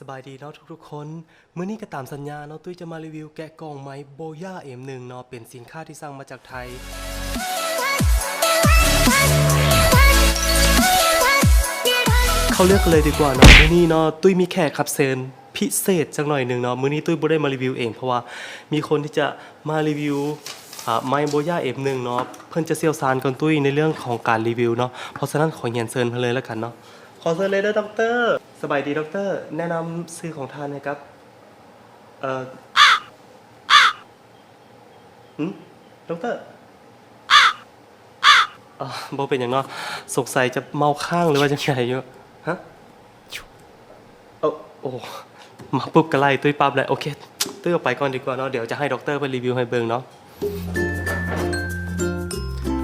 สบายดีเนาะทุกๆคนมื้อนี้ก็ตามสัญญาเนาะตุ้ยจะมารีวิวแกะกล่องไม้โบย่า M1 เนาะเป็นสินค้าที่สั่งมาจากไทยเขาเลือกกันเลยดีกว่าเนาะมื้อนี้เนาะตุ้ยมีแขกรับเชิญพิเศษจังหน่อยหนึ่งเนาะมื้อนี้ตุ้ยบ่ได้มารีวิวเองเพราะว่ามีคนที่จะมารีวิวไม้โบย่า M1 เนาะเพิ่นจะเชี่ยวชาญกันตุ้ยในเรื่องของการรีวิวเนาะเพราะฉะนั้นขอเรียนเชิญเพิ่นเลยแล้วกันเนาะขอเชิญเลยเด้อด็อกเตอร์สบายดีด็อกเตอร์แนะนำชื่อของท่านนะครับด็อกเตอร์บ่เป็นอย่างเนาะสงสัยจะเมาข้างหรือว่าจังไงอยู่ฮะโอ้มาปุ๊บก็ไล่ตุ้ยปั๊บเลยโอเคตุ้ยออกไปก่อนดีกว่าเนาะเดี๋ยวจะให้ด็อกเตอร์ไปรีวิวให้เบิ่งเนาะ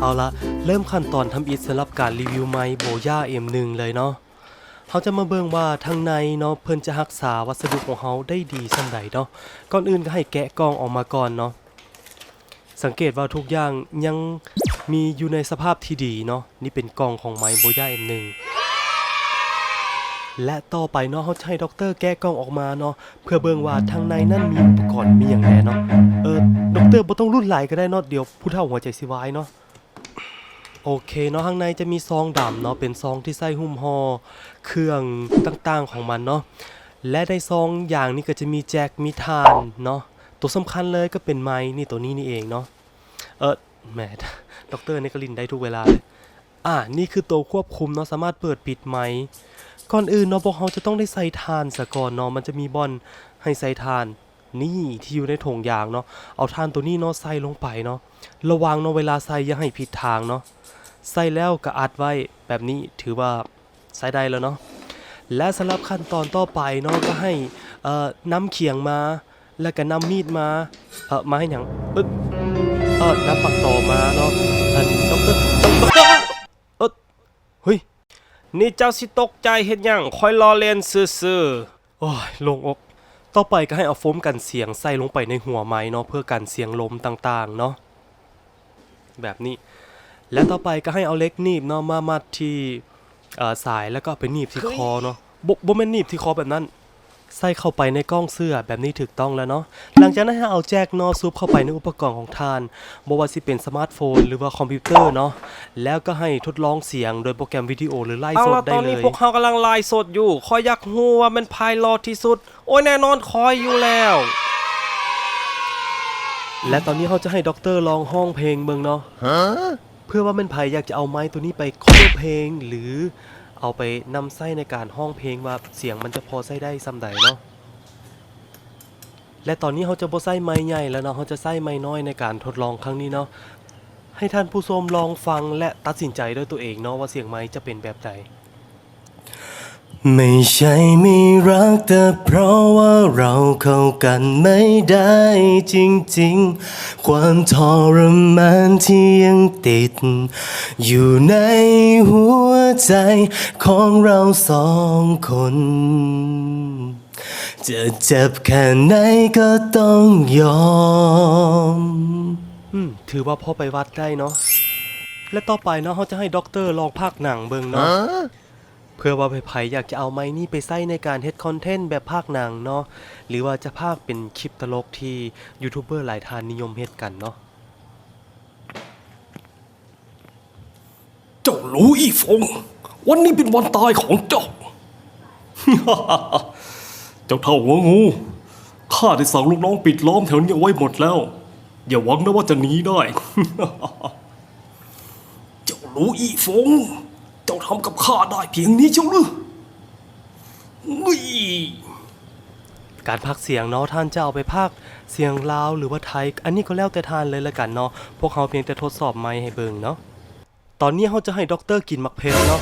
เอาละเริ่มขั้นตอนทำอิฐสำหรับการรีวิวไม้โบย่า M1 เลยเนาะเขาจะมาเบิ่งว่าทางในเนาะเพิ่นจะรักษาวัสดุของเขาได้ดีส่ำใดเนาะก่อนอื่นก็ให้แกะกล่องออกมาก่อนเนาะสังเกตว่าทุกอย่างยังมีอยู่ในสภาพที่ดีเนาะนี่เป็นกล่องของไม้โบย่า M1 และต่อไปเนาะเขาจะให้ด็อกเตอร์แกะกล่องออกมาเนาะเพื่อเบิ่งว่าทางในนั่นมีอุปกรณ์มีอย่างแน่เนาะด็อกเตอร์บ่ต้องรุ่นหลายก็ได้เนาะเดี๋ยวผู้เฒ่าหัวใจสิวายเนาะโอเคเนาะข้างในจะมีซองดำเนาะเป็นซองที่ใส่หุ้มห่อเครื่องต่างๆของมันเนาะและในซองอย่างนี้ก็จะมีแจ็คมีถ่านเนาะตัวสำคัญเลยก็เป็นไม้นี่ตัวนี้นี่เองเนาะแหมด็อกเตอร์นี่ก็ลิ้นได้ทุกเวลาเลยนี่คือตัวควบคุมเนาะสามารถเปิดปิดไม้ก่อนอื่นเนาะพวกเขาจะต้องได้ใส่ถ่านซะก่อนเนาะมันจะมีบอลให้ใส่ถ่านนี่ที่อยู่ในถุงยางเนาะเอาถ่านตัวนี้เนาะใส่ลงไปเนาะระวังเนาะเวลาใส่อย่าให้ผิดทางเนาะใส่แล้วก็อัดไว้แบบนี้ถือว่าใส่ได้แล้วเนาะและสำหรับขั้นตอนต่อไปเนาะก็ให้นำเขียงมาแล้วก็นำมีดมามาให้หยังนำปักต่อมาเนาะด็อกเตอร์เฮ้ยนี่เจ้าสิตกใจเฮ็ดหยังคอยรอเล่นซื่อๆโอ้ยลงอกต่อไปก็ให้เอาโฟมกันเสียงใส่ลงไปในหัวไม้เนาะเพื่อกันเสียงลมต่างๆเนาะแบบนี้และต่อไปก็ให้เอาเล็กหนีบเนาะมามัดที่สายแล้วก็ไปหนีบที่คอเนาะบ่แม่นหนีบที่คอแบบนั้นใส่เข้าไปในกล้องเสื้อแบบนี้ถูกต้องแล้วเนาะหลังจากนั้นให้เอาแจ็คเนาะซุปเข้าไปในอุปกรณ์ของท่านบ่ว่าสิเป็นสมาร์ทโฟนหรือว่าคอมพิวเตอร์เนาะแล้วก็ให้ทดลองเสียงโดยโปรแกรมวิดีโอหรือไลฟ์สดได้เลยตอนนี้พวกเขากำลังไลฟ์สดอยู่คอยอยากรู้ว่ามันไพเราะที่สุดโอ้ยแน่นอนคอยอยู่แล้วและตอนนี้เขาจะให้ด็อกเตอร์ลองห้องเพลงเบิ่งเนาะเพื่อว่ามันไผอยากจะเอาไม้ตัวนี้ไปคอเพลงหรือเอาไปนำไส้ในการห้องเพลงว่าเสียงมันจะพอไส้ได้ซ้ำใดเนาะและตอนนี้เขาจะบ่ไส้ไม้ใหญ่แล้วเนาะเขาจะไส้ไม้น้อยในการทดลองครั้งนี้เนาะให้ท่านผู้ชมลองฟังและตัดสินใจด้วยตัวเองเนาะว่าเสียงไม้จะเป็นแบบใดไม่ใช่ไม่รักแต่เพราะว่าเราเข้ากันไม่ได้จริงๆความทรมานที่ยังติดอยู่ในหัวใจของเราสองคนจะเจ็บแค่ไหนก็ต้องยอมถือว่าพ่อไปวัดได้เนาะและต่อไปเนาะเขาจะให้ด็อกเตอร์ลองพากหนังเบิ่งเนาะเพื่อว่าไผอยากจะเอาไม้นี่ไปใส่ในการเฮ็ดคอนเทนต์แบบภาคหนังเนาะหรือว่าจะภาคเป็นคลิปตลกที่ยูทูบเบอร์หลายท่านนิยมเฮ็ดกันเนาะเจ้ารู้อีฟงวันนี้เป็นวันตายของเจ้า เจ้าเท่าหัวงูข้าได้สั่งลูกน้องปิดล้อมแถวนี้เอาไว้หมดแล้วอย่าหวังนะว่าจะหนีได้ เจ้ารู้อีฟงเจ้าทำกับข้าได้เพียงนี้เจ้าหรือการพากย์เสียงเนาะท่านจะเอาไปพากย์เสียงลาวหรือว่าไทยอันนี้ก็แล้วแต่ท่านเลยละกันเนาะพวกเขาเพียงแต่ทดสอบไมค์ให้เบิ่งเนาะตอนนี้เขาจะให้ด็อกเตอร์กินมักเพชรเนาะ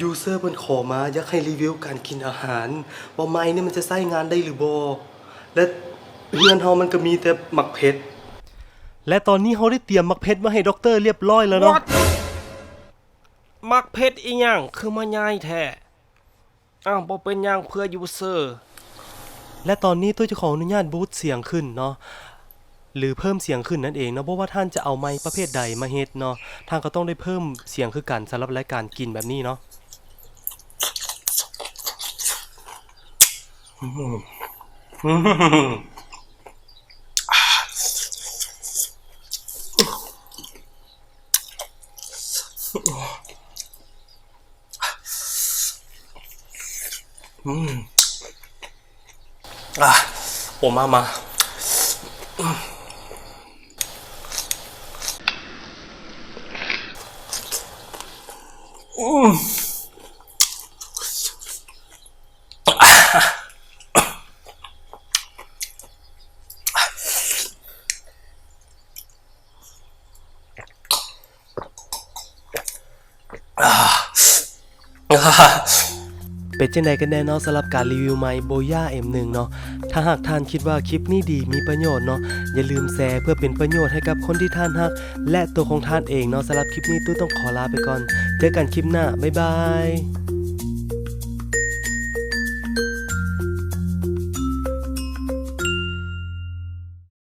ยูเซอร์เพิ่นขอมาอยากให้รีวิวการกินอาหารว่าไม้นี่มันจะใช้งานได้หรือบ่และเฮือนเฮามันก็มีแต่มักเพชรและตอนนี้เขาได้เตรียมมักเพชรมาให้ด็อกเตอร์เรียบร้อยแล้วเนาะมักเพชรอีหยังคือมาง่ายแท้บ่เป็นหยังเพื่อยูเซอร์และตอนนี้ตัวจะขออนุญาตบูตเสียงขึ้นเนาะหรือเพิ่มเสียงขึ้นนั่นเองเนาะเพราะว่าท่านจะเอาไมค์ประเภทใดมาเฮ็ดเนาะท่านก็ต้องได้เพิ่มเสียงคือกันสำหรับรายการกินแบบนี้เนาะ โอ้มาเป็นจังไดกันแน่เนาะสำหรับการรีวิวไมค์โบย่า M1 เนาะถ้าหากท่านคิดว่าคลิปนี้ดีมีประโยชน์เนาะอย่าลืมแชร์เพื่อเป็นประโยชน์ให้กับคนที่ท่านฮักและตัวของท่านเองเนาะสำหรับคลิปนี้ตู้ต้องขอลาไปก่อนเจอกันคลิปหน้าบ๊ายบาย